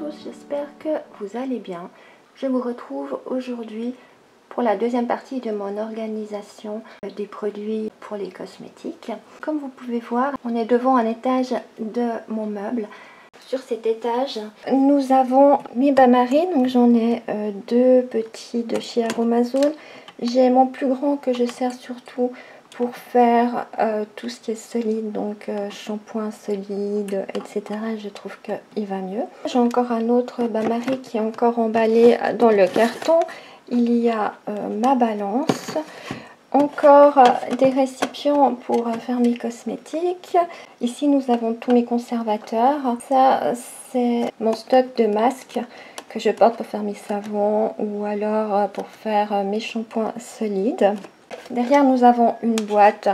tous, j'espère que vous allez bien. Je vous retrouve aujourd'hui pour la deuxième partie de mon organisation des produits pour les cosmétiques. Comme vous pouvez voir, on est devant un étage de mon meuble. Sur cet étage, nous avons mes bains-maries, donc j'en ai deux petits de chez Aromazone. J'ai mon plus grand que je sers surtout pour faire tout ce qui est solide, donc shampoing solide, etc. Je trouve qu'il va mieux. J'ai encore un autre bain-marie qui est encore emballé dans le carton. Il y a ma balance. Encore des récipients pour faire mes cosmétiques. Ici, nous avons tous mes conservateurs. Ça, c'est mon stock de masques que je porte pour faire mes savons ou alors pour faire mes shampoings solides. Derrière, nous avons une boîte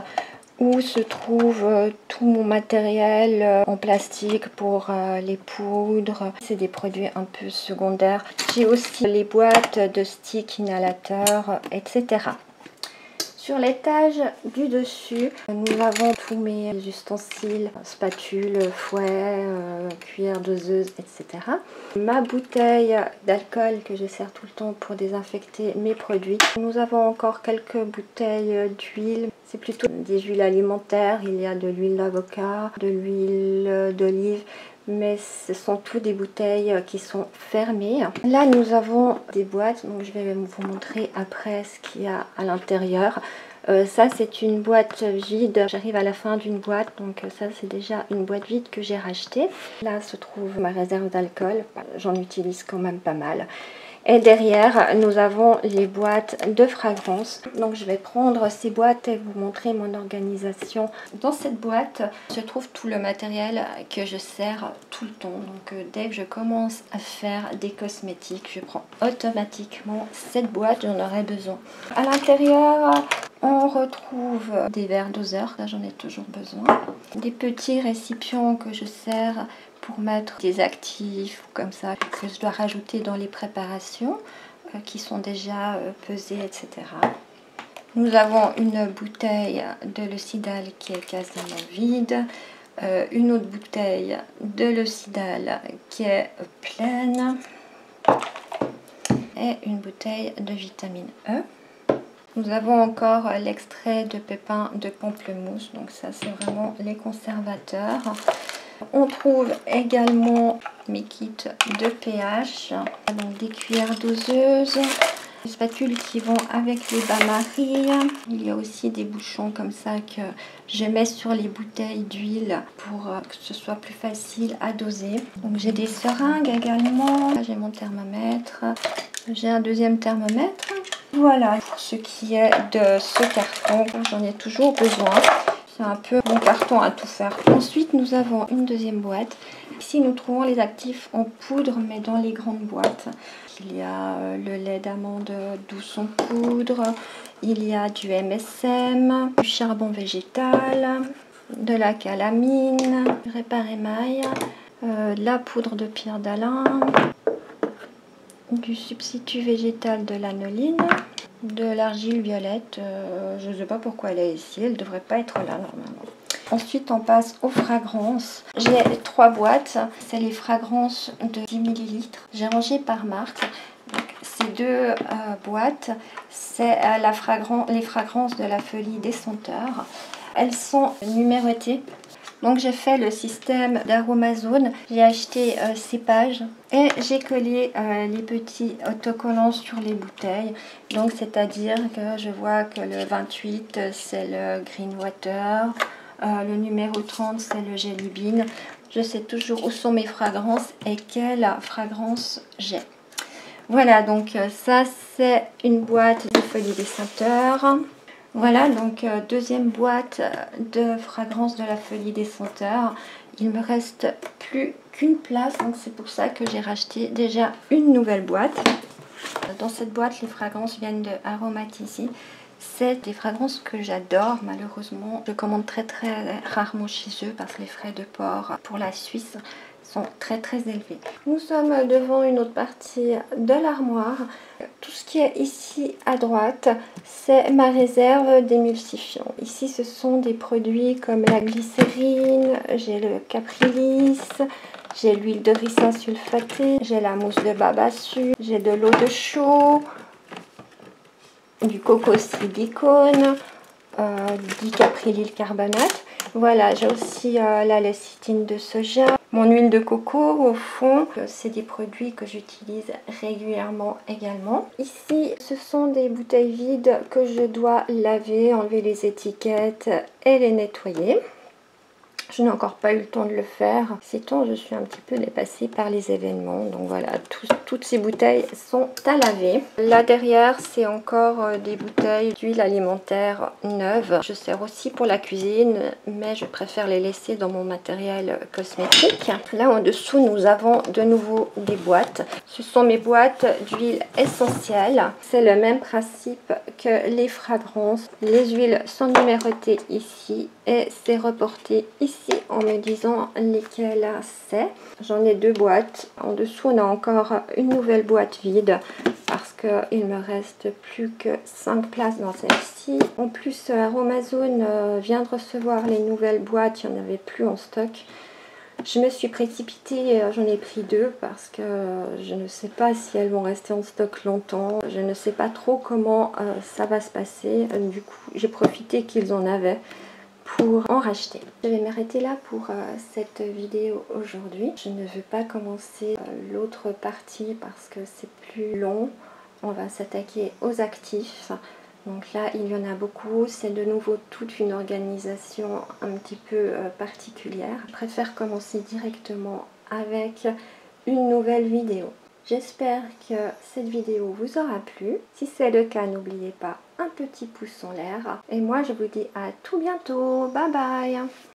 où se trouve tout mon matériel en plastique pour les poudres. C'est des produits un peu secondaires. J'ai aussi les boîtes de sticks inhalateurs, etc. Sur l'étage du dessus, nous avons tous mes ustensiles, spatules, fouets, cuillères doseuses, etc. Ma bouteille d'alcool que je sers tout le temps pour désinfecter mes produits. Nous avons encore quelques bouteilles d'huile. C'est plutôt des huiles alimentaires. Il y a de l'huile d'avocat, de l'huile d'olive. Mais ce sont toutes des bouteilles qui sont fermées. Là, nous avons des boîtes, donc je vais vous montrer après ce qu'il y a à l'intérieur. Ça, c'est une boîte vide. J'arrive à la fin d'une boîte, donc ça, c'est déjà une boîte vide que j'ai rachetée. Là se trouve ma réserve d'alcool. J'en utilise quand même pas mal. Et derrière, nous avons les boîtes de fragrances. Donc, je vais prendre ces boîtes et vous montrer mon organisation. Dans cette boîte se trouve tout le matériel que je sers tout le temps. Donc, dès que je commence à faire des cosmétiques, je prends automatiquement cette boîte, j'en aurai besoin. À l'intérieur, on retrouve des verres doseurs. Là, j'en ai toujours besoin. Des petits récipients que je sers pour mettre des actifs comme ça que je dois rajouter dans les préparations qui sont déjà pesées, etc. Nous avons une bouteille de Lucidal qui est quasiment vide, une autre bouteille de Lucidal qui est pleine et une bouteille de vitamine E. Nous avons encore l'extrait de pépins de pamplemousse, donc ça c'est vraiment les conservateurs. On trouve également mes kits de pH, donc des cuillères doseuses, des spatules qui vont avec les bains-maries. Il y a aussi des bouchons comme ça que je mets sur les bouteilles d'huile pour que ce soit plus facile à doser. Donc j'ai des seringues également, j'ai mon thermomètre, j'ai un deuxième thermomètre. Voilà pour ce qui est de ce carton, j'en ai toujours besoin. C'est un peu mon carton à tout faire. Ensuite, nous avons une deuxième boîte. Ici, nous trouvons les actifs en poudre, mais dans les grandes boîtes. Il y a le lait d'amande douce en poudre. Il y a du MSM, du charbon végétal, de la calamine, du Réparémail, la poudre de pierre d'Alain, du substitut végétal de l'anoline, de l'argile violette, je ne sais pas pourquoi elle est ici, elle ne devrait pas être là normalement. Ensuite on passe aux fragrances. J'ai 3 boîtes, c'est les fragrances de 10 ml. J'ai rangé par marque. Donc, ces 2 boîtes, c'est les fragrances de la folie des senteurs. Elles sont numérotées. Donc j'ai fait le système d'Aromazone, j'ai acheté ces pages et j'ai collé les petits autocollants sur les bouteilles. Donc c'est-à-dire que je vois que le 28 c'est le Green Water, le numéro 30 c'est le Jelly Bean. Je sais toujours où sont mes fragrances et quelle fragrance j'ai. Voilà, donc ça c'est une boîte de folie des senteurs. Voilà, donc deuxième boîte de fragrances de la folie des senteurs. Il me reste plus qu'une place, donc c'est pour ça que j'ai racheté déjà une nouvelle boîte. Dans cette boîte, les fragrances viennent de Aromatisy. C'est des fragrances que j'adore. Malheureusement, je commande très rarement chez eux parce que les frais de port pour la Suisse sont très élevés. Nous sommes devant une autre partie de l'armoire. Tout ce qui est ici à droite, c'est ma réserve d'émulsifiants. Ici, ce sont des produits comme la glycérine, j'ai le Caprilis, J'ai l'huile de ricin sulfatée, j'ai la mousse de babassu, j'ai de l'eau de chaux, du coco silicone, dicaprylyl carbonate. Voilà, j'ai aussi la lécithine de soja, mon huile de coco au fond. C'est des produits que j'utilise régulièrement également. Ici, ce sont des bouteilles vides que je dois laver, enlever les étiquettes et les nettoyer. Je n'ai encore pas eu le temps de le faire. Ces temps, je suis un petit peu dépassée par les événements. Donc voilà, toutes ces bouteilles sont à laver. Là derrière, c'est encore des bouteilles d'huile alimentaire neuve. Je sers aussi pour la cuisine, mais je préfère les laisser dans mon matériel cosmétique. Là en dessous, nous avons de nouveau des boîtes. Ce sont mes boîtes d'huile essentielle. C'est le même principe que les fragrances. Les huiles sont numérotées ici et c'est reporté ici en me disant lesquelles c'est. J'en ai deux boîtes. En dessous, on a encore une nouvelle boîte vide parce qu'il me reste plus que 5 places dans celle-ci. En plus, Aromazone vient de recevoir les nouvelles boîtes. Il n'y en avait plus en stock. Je me suis précipitée, j'en ai pris deux parce que je ne sais pas si elles vont rester en stock longtemps. Je ne sais pas trop comment ça va se passer. Du coup, j'ai profité qu'ils en avaient pour en racheter. Je vais m'arrêter là pour cette vidéo aujourd'hui. Je ne veux pas commencer l'autre partie parce que c'est plus long. On va s'attaquer aux actifs. Donc là, il y en a beaucoup. C'est de nouveau toute une organisation un petit peu particulière. Je préfère commencer directement avec une nouvelle vidéo. J'espère que cette vidéo vous aura plu. Si c'est le cas, n'oubliez pas un petit pouce en l'air. Et moi, je vous dis à tout bientôt. Bye bye!